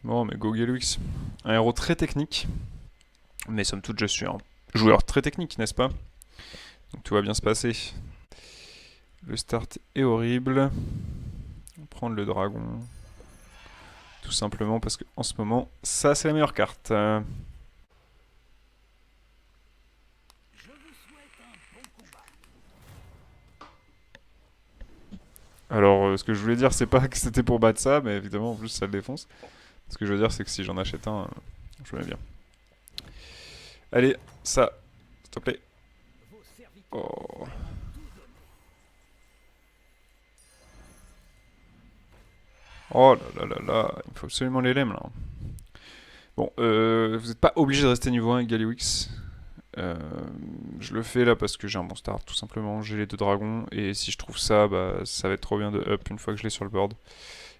Bon, mais go Galux. Un héros très technique. Mais somme toute, je suis un joueur très technique, n'est-ce pas? Donc tout va bien se passer. Le start est horrible. On va prendre le dragon. Tout simplement parce qu'en ce moment, ça c'est la meilleure carte. Alors, ce que je voulais dire, c'est pas que c'était pour battre ça, mais évidemment, en plus, ça le défonce. Ce que je veux dire, c'est que si j'en achète un, je mets bien. Allez, ça, s'il te plaît. Oh. Oh là là là là, il me faut absolument les lemmes là. Bon, vous n'êtes pas obligé de rester niveau 1 avec Galliwix. Euh, je le fais là parce que j'ai un bon start, tout simplement. J'ai les deux dragons, et si je trouve ça, bah, ça va être trop bien de up une fois que je l'ai sur le board.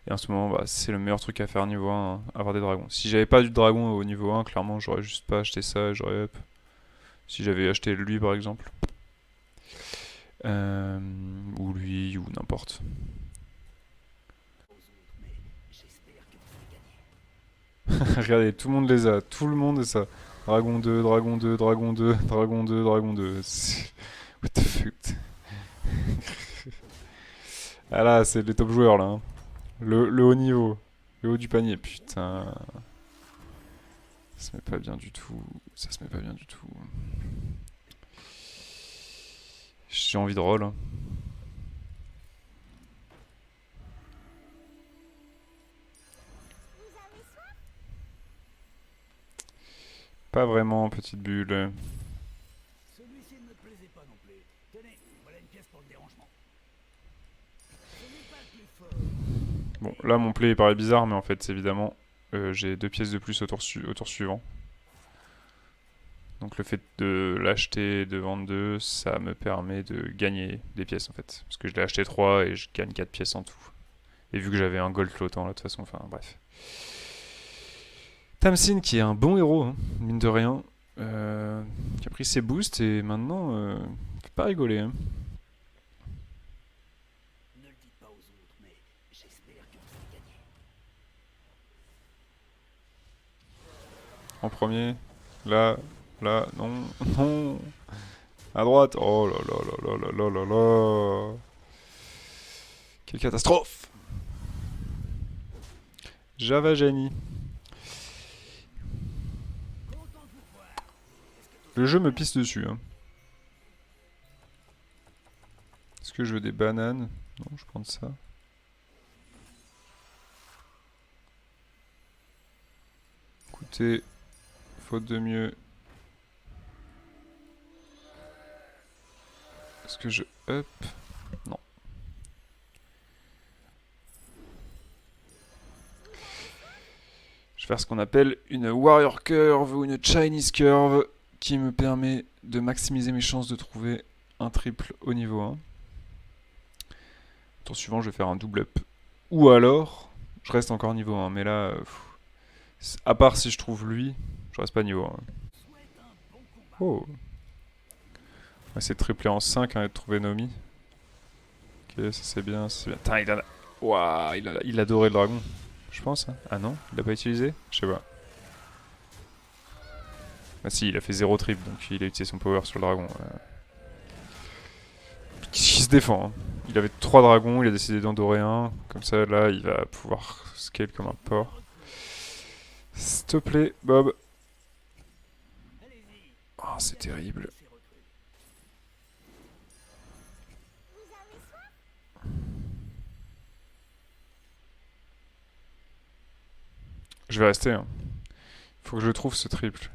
Et en ce moment, bah, c'est le meilleur truc à faire niveau 1, hein, avoir des dragons. Si j'avais pas du dragon au niveau 1, clairement, j'aurais juste pas acheté ça et j'aurais up. Si j'avais acheté lui par exemple. Euh, ou lui, ou n'importe. Regardez, tout le monde les a, tout le monde est ça. Dragon 2, Dragon 2, Dragon 2, Dragon 2, Dragon 2. What the fuck. Ah là, c'est les top joueurs là, hein. Le haut niveau. Le haut du panier, putain. Ça se met pas bien du tout. Ça se met pas bien du tout. J'ai envie de roll, hein. Pas vraiment, petite bulle. Celui-ci ne me plaisait pas non plus. Tenez, voilà une pièce pour le dérangement. Ce n'est pas le plus fort, Bon, mais là mon play paraît bizarre, mais en fait, c'est évidemment, j'ai deux pièces de plus au tour suivant. Donc le fait de l'acheter, de vendre 2, ça me permet de gagner des pièces en fait. Parce que je l'ai acheté 3 et je gagne 4 pièces en tout. Et vu que j'avais un gold flottant là, de toute façon, enfin bref. Tamsin qui est un bon héros, hein, mine de rien, qui a pris ses boosts et maintenant, fait pas rigoler, hein. ne le dites pas aux autres, mais j'espère que vous allez gagner. En premier, là, là, non, non. À droite, oh là là là là là là là là. Quelle catastrophe! Java Jani. Content de vous voir. Est-ce que tout Le va jeu me bien? pisse dessus, hein. Est-ce que je veux des bananes? Non, je prends ça. Écoutez, faute de mieux. Est-ce que je up? Non. Je vais faire ce qu'on appelle une Warrior Curve ou une Chinese Curve qui me permet de maximiser mes chances de trouver un triple au niveau 1. Tour suivant, je vais faire un double up. Ou alors, je reste encore niveau 1. Mais là, à part si je trouve lui, je reste pas niveau 1. Souhaite un bon combat. Oh, on va essayer de tripler en 5 hein, et de trouver Nomi. Ok, ça c'est bien, ça c'est bien. Putain, il a... Ouah, il a adoré le dragon. Je pense, hein. Ah non, il l'a pas utilisé? Je sais pas. Ah si, il a fait 0 trip, donc il a utilisé son power sur le dragon. Qui se défend, hein. Il avait 3 dragons, il a décidé d'en dorer un. Comme ça, là, il va pouvoir scale comme un porc. S'il te plaît, Bob. Allez-y. Oh, c'est Vous avez terrible. de ces recrues. Je vais rester, hein. Faut que je trouve ce triple.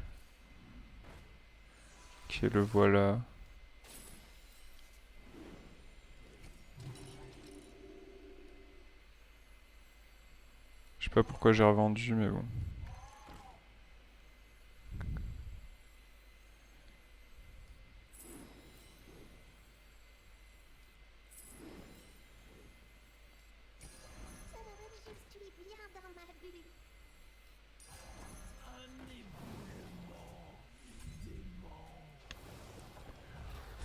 Ok, le voilà. Je sais pas pourquoi j'ai revendu, mais bon.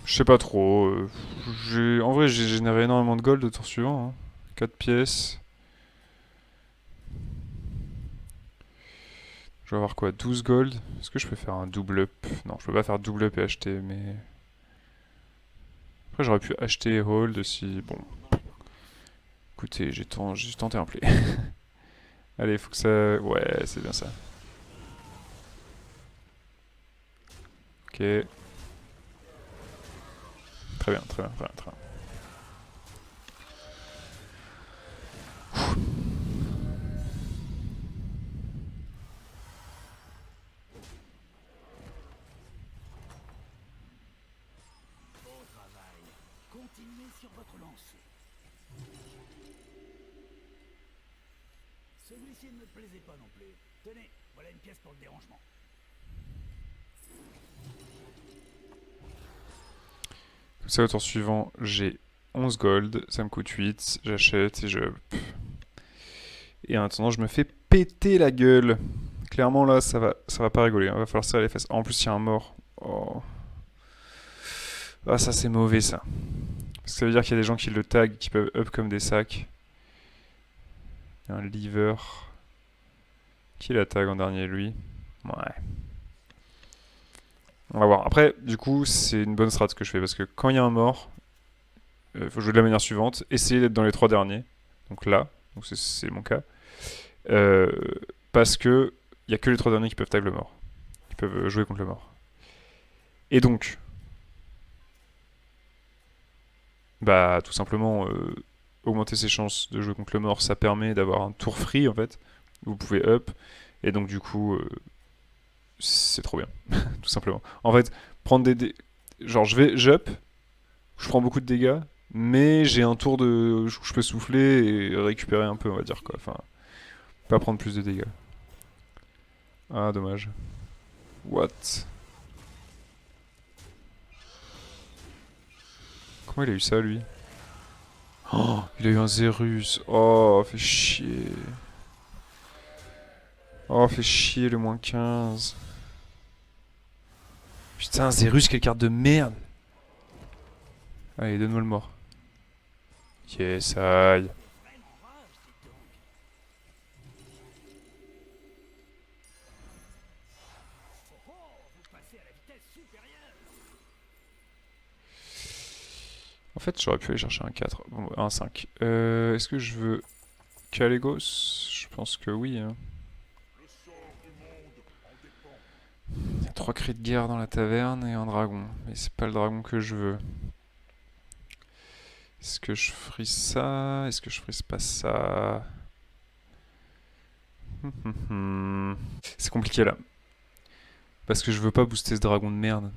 Je sais pas trop. En vrai, j'ai généré énormément de gold au tour suivant, hein. 4 pièces. dois avoir quoi, 12 gold? Est-ce que je peux faire un double up? Non, je peux pas faire double up et acheter, mais... Après, j'aurais pu acheter et hold aussi. Bon, écoutez, j'ai tenté un play. Allez, faut que ça... Ouais, c'est bien ça. Ok. Très bien, très bien, très bien, très bien. Beau travail. Continuez sur votre lancée. Celui-ci ne me plaisait pas non plus. Tenez, voilà une pièce pour le dérangement. Comme ça, au tour suivant, j'ai 11 gold, ça me coûte 8, j'achète et je... Et en attendant, je me fais péter la gueule. Clairement, là, ça va pas rigoler, hein. Va falloir serrer les fesses. En plus, il y a un mort. Oh. Ah, ça, c'est mauvais, ça. Parce que ça veut dire qu'il y a des gens qui le tag, qui peuvent up comme des sacs. Il y a un lever. Qui la tag en dernier, lui? Ouais. On va voir. Après, du coup, c'est une bonne strat ce que je fais. Parce que quand il y a un mort, il faut jouer de la manière suivante. Essayer d'être dans les 3 derniers. Donc là, donc c'est mon cas. Euh, Parce que il y a que les 3 derniers qui peuvent tag le mort. Qui peuvent jouer contre le mort. Et donc, bah, tout simplement, augmenter ses chances de jouer contre le mort, ça permet d'avoir un tour free en fait. Vous pouvez up. Et donc, du coup, c'est trop bien. Tout simplement. En fait, prendre genre, j'up, je prends beaucoup de dégâts, mais j'ai un tour où je peux souffler et récupérer un peu, on va dire quoi. Enfin, pas prendre plus de dégâts. Ah, dommage. What? Comment il a eu ça, lui? Oh, il a eu un Zerus. Oh, fait chier. Oh, fait chier le moins 15. Putain, Zerus, quelle carte de merde! Allez, donne-moi le mort. Yes, aïe. Vraiment rage, dites donc. Oh oh, vous passez à la vitesse supérieure. En fait, j'aurais pu aller chercher un 4. Bon, un 5. Est-ce que je veux Calegos? Je pense que oui. Hein. Il y a 3 cris de guerre dans la taverne et un dragon. Mais c'est pas le dragon que je veux. Est-ce que je frise ça? Est-ce que je frise pas ça? C'est compliqué là. Parce que je veux pas booster ce dragon de merde.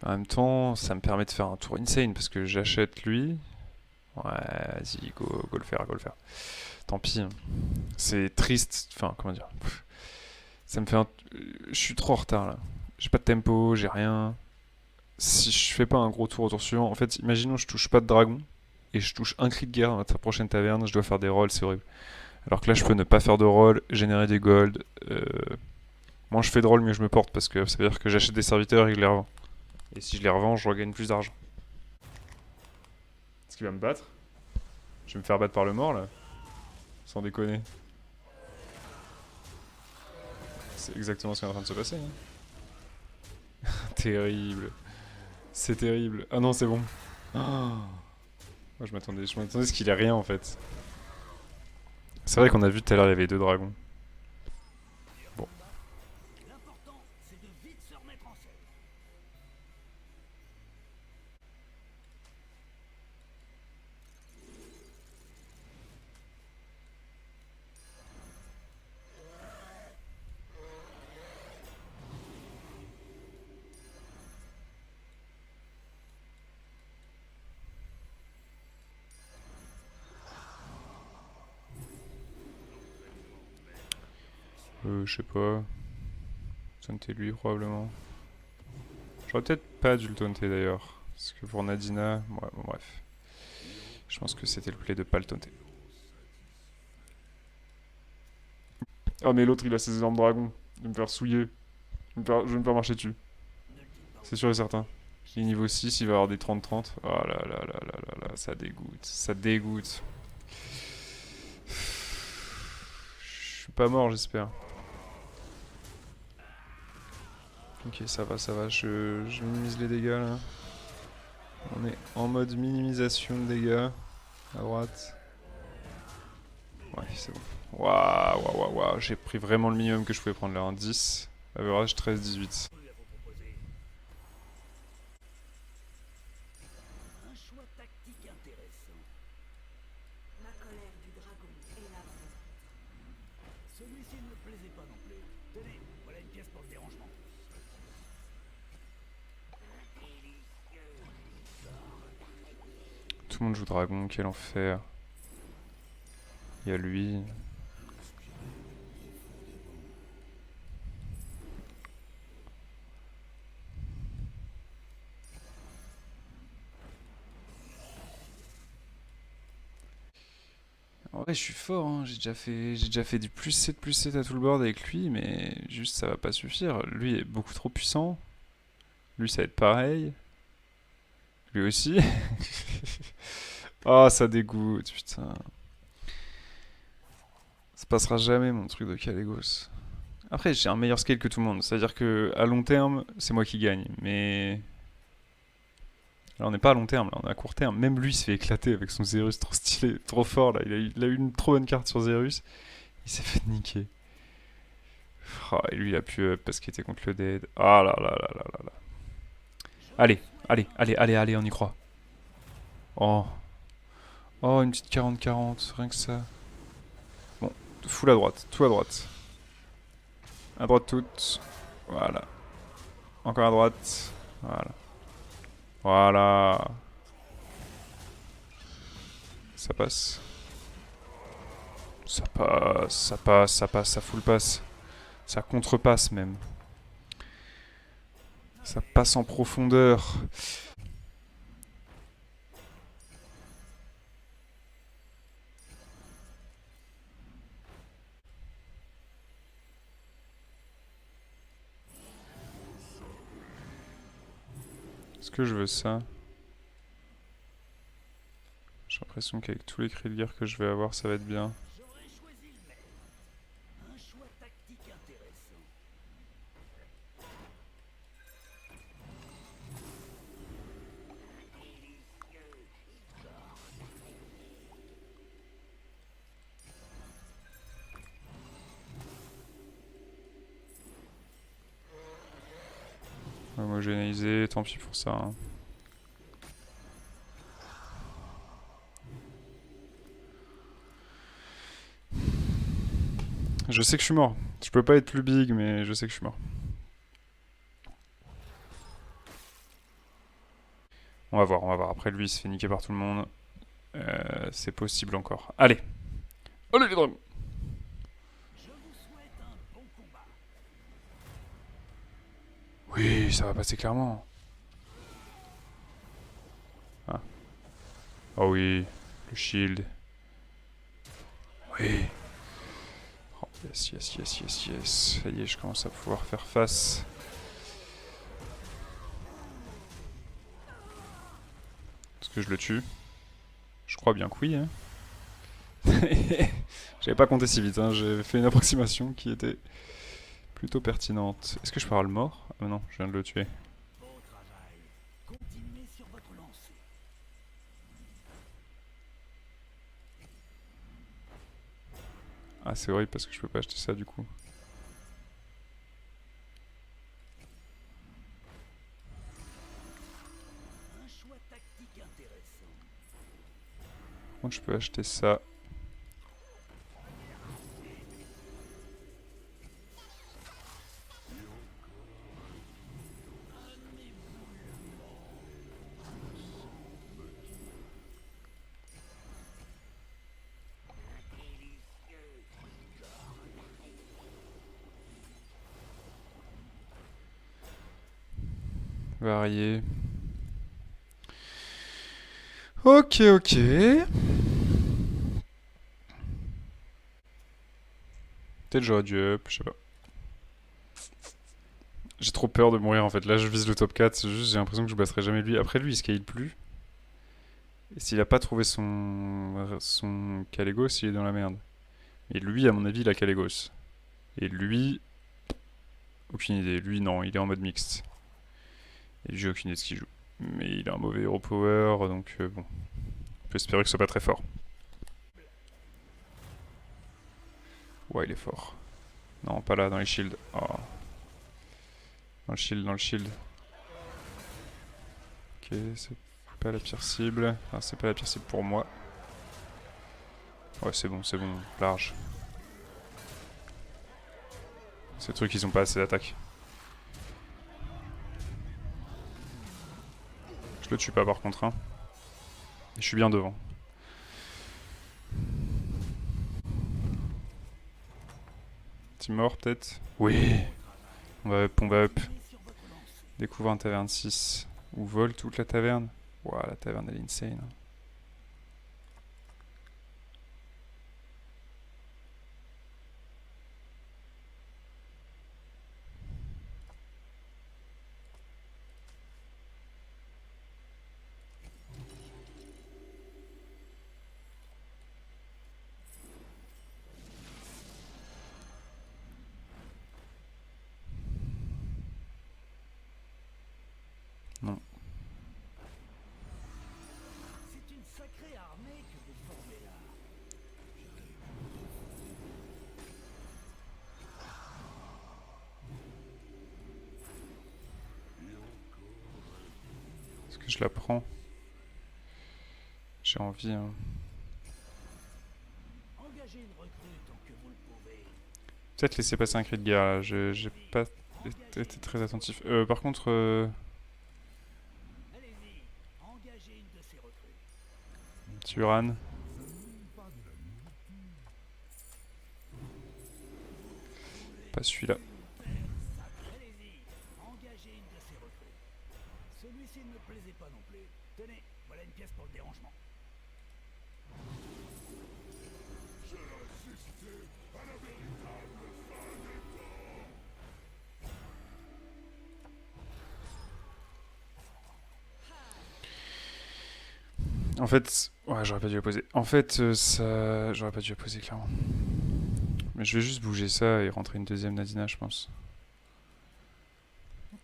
En même temps, ça me permet de faire un tour insane parce que j'achète lui. Ouais, vas-y, go le faire, go le faire. Tant pis. Hein. C'est triste. Enfin, comment dire. Ça me fait un... Je suis trop en retard là. J'ai pas de tempo, j'ai rien. Si je fais pas un gros tour au tour suivant, en fait, imaginons je touche pas de dragon et je touche un cri de guerre dans la prochaine taverne, je dois faire des rolls, c'est horrible. Alors que là, je peux ne pas faire de roll, générer des gold. Moins je fais de roll, mieux je me porte parce que ça veut dire que j'achète des serviteurs et que je les revends. Et si je les revends, je regagne plus d'argent. Est-ce qu'il va me battre? Je vais me faire battre par le mort là? Sans déconner. C'est exactement ce qui est en train de se passer. Hein. Terrible. C'est terrible. Ah non, c'est bon. Oh. Moi, je m'attendais à ce qu'il ait rien en fait. C'est vrai qu'on a vu tout à l'heure, il y avait 2 dragons. Bon. L'important, c'est de vite se remettre en selle. Je sais pas. Taunter lui probablement. J'aurais peut-être pas dû le taunter d'ailleurs. Parce que pour Nadina, ouais, bon, bref. Je pense que c'était le play de pas le taunter. Oh mais l'autre il a ses énormes dragons. Il va me faire souiller. Je vais me faire marcher dessus. C'est sûr et certain. Il est niveau 6, il va avoir des 30-30. Oh là là là là là là, ça dégoûte. Ça dégoûte. Je suis pas mort, j'espère. Ok, ça va, je minimise les dégâts là. On est en mode minimisation de dégâts. À droite. Ouais, c'est bon. Waouh, j'ai pris vraiment le minimum que je pouvais prendre là, en 10. Average 13-18. Rue à vous proposer. Un choix tactique intéressant. La colère du dragon est la vôtre. Celui-ci ne me plaisait pas non plus. Tenez, voilà une pièce pour le dérangement. Tout le monde joue dragon, quel enfer. Il y a lui. En vrai, je suis fort, hein. J'ai déjà fait du plus 7 à tout le board avec lui, mais juste ça va pas suffire. Lui est beaucoup trop puissant. Lui, ça va être pareil. Lui aussi. Oh, ça dégoûte, putain. Ça passera jamais mon truc de Kalégos. Après, j'ai un meilleur scale que tout le monde. C'est-à-dire que à long terme, c'est moi qui gagne. Mais là, on n'est pas à long terme, là, on est à court terme. Même lui se fait éclater avec son Zerus trop stylé, trop fort. Là, il a eu une trop bonne carte sur Zerus. Il s'est fait niquer. Oh, et lui, il a pu up parce qu'il était contre le dead. Ah là là là là là là. Allez, on y croit. Oh. Oh, une petite 40-40, rien que ça. Bon, full à droite, tout à droite. À droite toutes. Voilà. Encore à droite. Voilà. Voilà. Ça passe. Ça full passe. Ça contrepasse même. Ça passe en profondeur. Est-ce que je veux ça? J'ai l'impression qu'avec tous les cris de guerre que je vais avoir, ça va être bien. J'aurais choisi le même. Un choix tactique intéressant. Homogénéisé, tant pis pour ça, hein. Je sais que je suis mort. Je peux pas être plus big, mais je sais que je suis mort. On va voir. Après, lui, il se fait niquer par tout le monde. C'est possible encore. Allez. Allez, les dragons. Je vous souhaite un bon combat. Oui, ça va passer clairement. Ah. Oh oui, le shield. Oui. Oh, yes. Ça y est, je commence à pouvoir faire face. Est-ce que je le tue? Je crois bien que oui, hein. J'avais pas compté si vite, hein. J'ai fait une approximation qui était plutôt pertinente. Est-ce que je peux avoir le mort? Ah non, je viens de le tuer. Beau travail. Continuez sur votre lancée. Ah, c'est horrible parce que je peux pas acheter ça du coup. Un choix tactique intéressant. Par contre, je peux acheter ça. Varié. Ok. Peut-être j'aurais dû up, je sais pas. J'ai trop peur de mourir en fait. Là, je vise le top 4. C'est juste, j'ai l'impression que je battrai jamais lui. Après, lui, il scale plus. Et s'il a pas trouvé son Kalégos, il est dans la merde. Et lui, à mon avis, il a Kalégos. Et lui... Aucune idée. Lui, non, il est en mode mixte. Et j'ai aucune idée de ce qu'il joue. Mais il a un mauvais hero power, donc bon. On peut espérer que ce soit pas très fort. Ouais, il est fort. Non, pas là, dans les shields. Oh. Dans le shield, dans le shield. Ok, c'est pas la pire cible. Enfin, c'est pas la pire cible pour moi. Ouais, c'est bon, large. Ces trucs, ils ont pas assez d'attaque. Je le tue pas par contre, hein. Je suis bien devant. Timor peut-être. Oui. On va up, on va up. Découvre un taverne 6. Ou vole toute la taverne. Ouah, la taverne elle est insane. Non. C'est une sacrée armée que vous formez là. Est-ce que je la prends? J'ai envie, hein. Engagez une recrue tant que vous le pouvez. Peut-être laisser passer un cri de guerre là. J'ai pas été très attentif. Par contre... Allez-y, engagez une de ces recrues. Turan. Pas celui-là. Allez-y, engagez une de ces recrues. Celui-ci ne me plaisait pas non plus. Tenez, voilà une pièce pour le dérangement. En fait... Ouais, j'aurais pas dû la poser. En fait, ça... J'aurais pas dû la poser, clairement. Mais je vais juste bouger ça et rentrer une deuxième Nadina, je pense.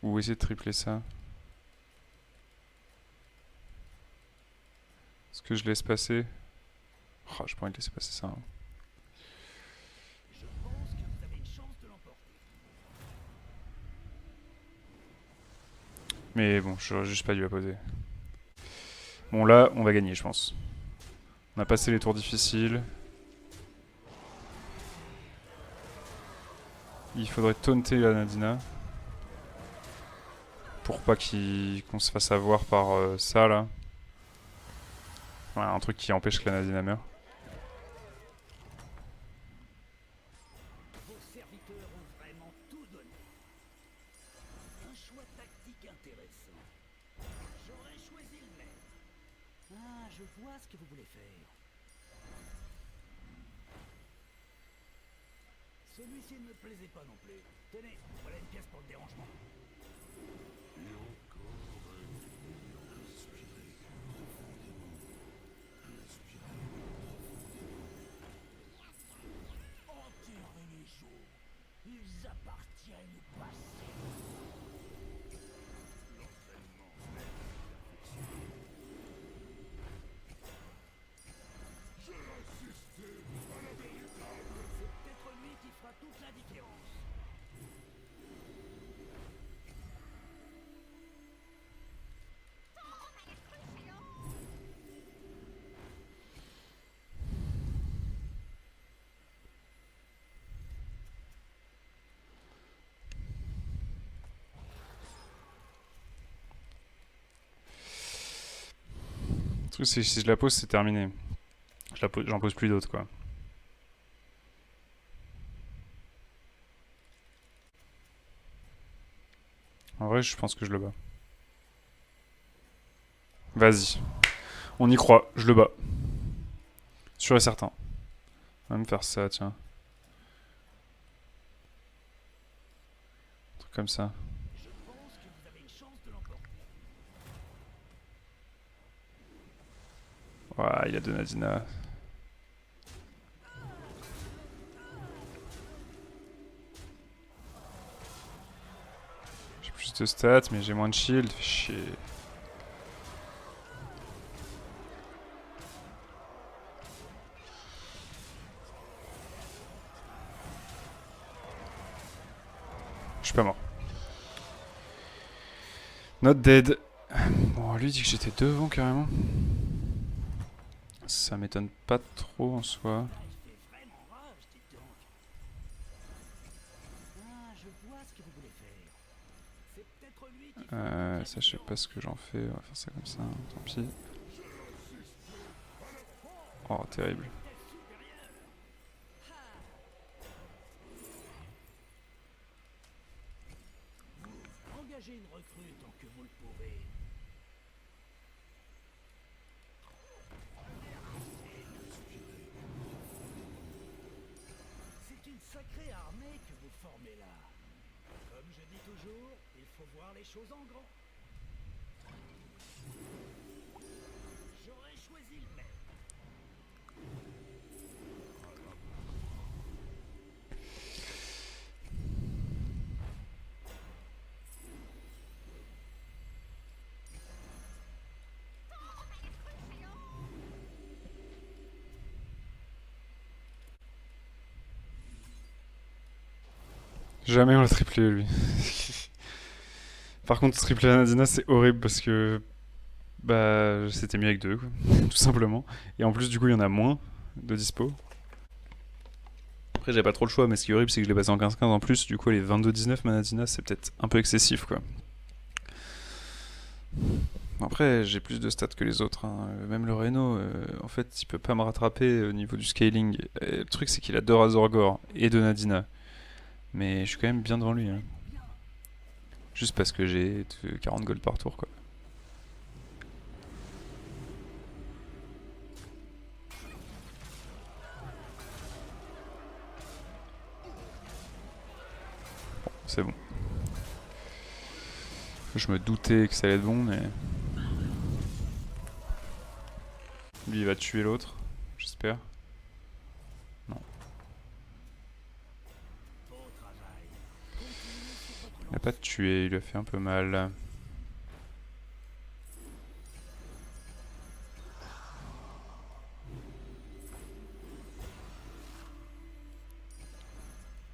Ou essayer de tripler ça. Est-ce que je laisse passer? Oh, j'ai pas envie de laisser passer ça, hein. Je pense que vous avez une chance de l'emporter. Mais bon, j'aurais juste pas dû la poser. Bon, là, on va gagner, je pense. On a passé les tours difficiles. Il faudrait taunter la Nadina. Pour pas qu'on se fasse avoir par ça, là. Voilà, un truc qui empêche que la Nadina meure. Vos serviteurs ont vraiment tout donné. Un choix tactique intéressant. J'aurais choisi le même. Ah, je vois ce que vous voulez faire. Celui-ci ne me plaisait pas non plus. Tenez, voilà une pièce pour le dérangement. Enterrez les jours. Ils appartiennent au passé. C'est peut-être lui qui fera toute la différence. Le truc, c'est que si je la pose, c'est terminé. J'en pose plus d'autres, quoi. En vrai, je pense que je le bats. Vas-y. On y croit, je le bats. Sûr et certain. On va même faire ça, tiens. Un truc comme ça. Je pense que vous avez une chance de l'emporter. Ouais, il a deux Nadina. de stats, mais j'ai moins de shield. Fait chier. Je suis pas mort. Not dead. Bon, lui dit que j'étais devant carrément. Ça m'étonne pas trop en soi. Ah, il fait vraiment rage, dites donc. Ah, je vois ce que vous voulez faire. C'est peut-être lui qui fera toute la Ça, je sais pas différence. ce que j'en fais. On va faire ça comme ça. Tant pis. Oh, terrible. Vitesse supérieure. Engagez une recrue tant que vous le pouvez. C'est une sacrée armée que vous formez là. Comme je dis toujours, il faut voir les choses en grand. J'aurais choisi le même. Jamais on l'a triplé lui. Par contre, tripler la Nadina, c'est horrible parce que bah c'était mieux avec deux, quoi. Tout simplement. Et en plus, du coup, il y en a moins de dispo. Après, j'avais pas trop le choix, mais ce qui est horrible, c'est que je l'ai passé en 15-15 en plus. Du coup, les 22-19 Manadina, c'est peut-être un peu excessif, quoi. Après, j'ai plus de stats que les autres, hein. Même le Reno, en fait, il peut pas me rattraper au niveau du scaling. Et le truc, c'est qu'il a 2 Razorgore et 2 Nadina. Mais je suis quand même bien devant lui, hein. Juste parce que j'ai 40 gold par tour, quoi. C'est bon. Je me doutais que ça allait être bon, mais... Lui, il va tuer l'autre, j'espère. Non. Beau travail. Continuez sur votre Il a pas tué, il lui a fait un peu mal.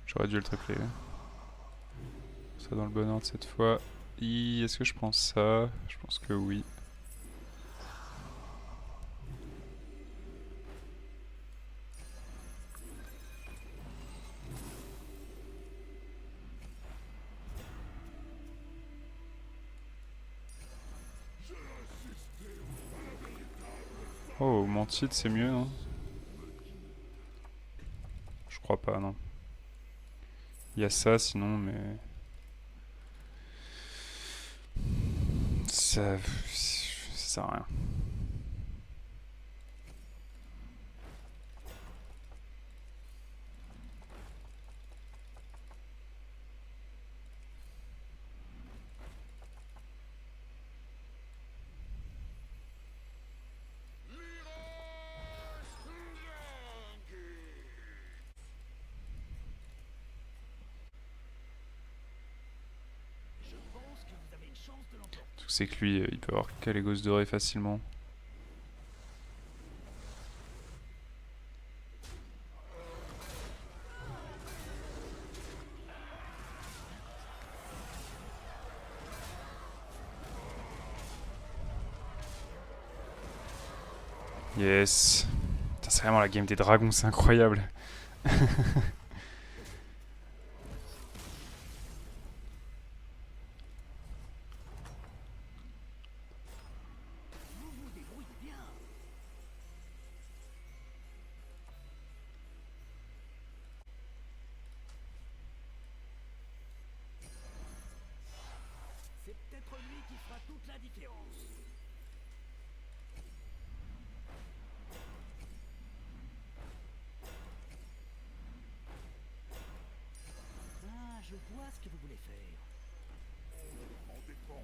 J'aurais dû le tripler. Ça dans le bon ordre cette fois. Est-ce que je prends ça? Je pense que oui. Oh, Mantide, c'est mieux, non? Je crois pas, non. Il y a ça sinon, mais... Ça sert à rien. Je pense que vous avez une chance de l'emporter. Tout c'est que lui, il peut avoir Caligos doré facilement. Yes. Putain, c'est vraiment la game des dragons, c'est incroyable. Vous vous débrouillez bien. C'est peut-être lui qui fera toute la différence. Ah, je vois ce que vous voulez faire. On dépend.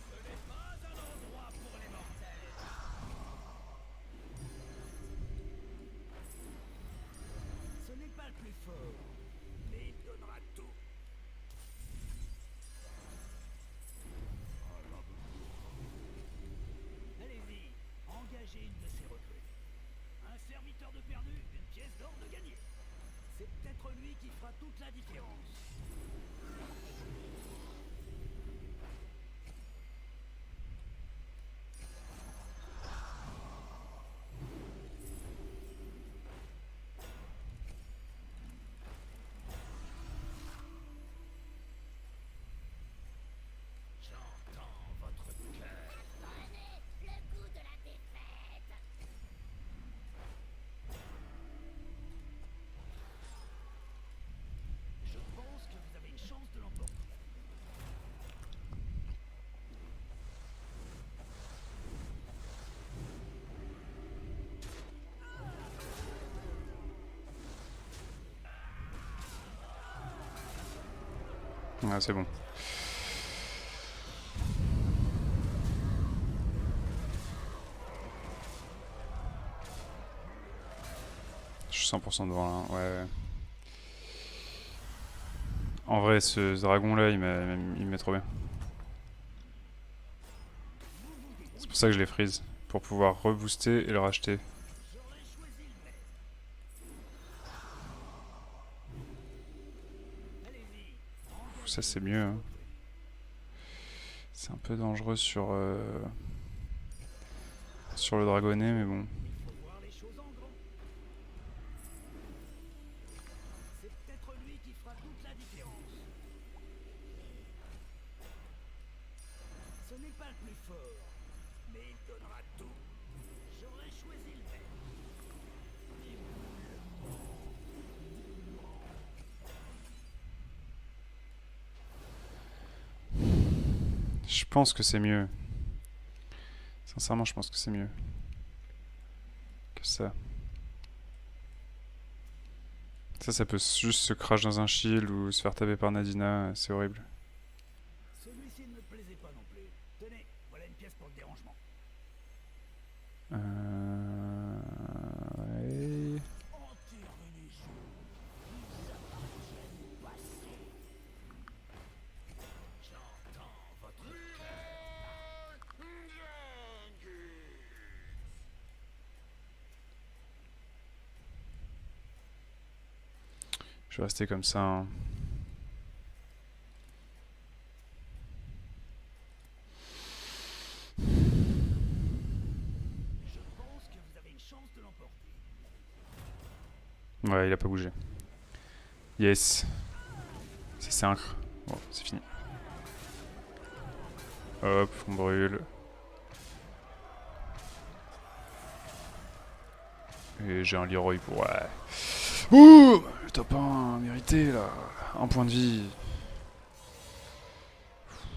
Ce n'est pas un endroit pour les mortels. C'est peut-être lui qui fera toute la différence. J'entends votre cœur. Prenez le goût de la défaite. Je pense que vous avez une chance de l'emporter. Ouais, c'est bon. Je suis 100% devant là, ouais. En vrai, ce dragon là, il me met trop bien. C'est pour ça que je les freeze. Pour pouvoir rebooster et le racheter. J'aurais choisi le maître. Allez-y. Ça c'est mieux. Hein. C'est un peu dangereux sur le dragonnet, mais bon. Il faut voir les choses en grand. C'est peut-être lui qui fera toute la différence. Ce n'est pas le plus fort, mais il donnera tout. J'aurais choisi le maître. Je pense que c'est mieux. Sincèrement, je pense que c'est mieux. Que ça. Ça peut juste se crash dans un shield ou se faire taper par Nadina, c'est horrible. Celui-ci ne me plaisait pas non plus. Tenez, voilà une pièce pour le dérangement. Ouais. Enterrez les jeux. Ils appartiennent au passé. J'entends votre cœur. Je vais rester comme ça. Hein. Je pense que vous avez une chance de l'emporter. Ouais, il a pas bougé. Yes. C'est 5. Bon, c'est fini. Hop, on brûle. Et j'ai un Leroy pour... Ouais. Ouh, le top 1 mérité là. Un point de vie.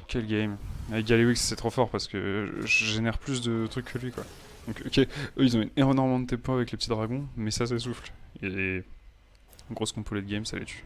Quel game. Avec Galewix c'est trop fort parce que je génère plus de trucs que lui quoi. Donc ok, eux ils ont énormément de tempo avec les petits dragons, mais ça souffle. Et grosse compo de game ça les tue.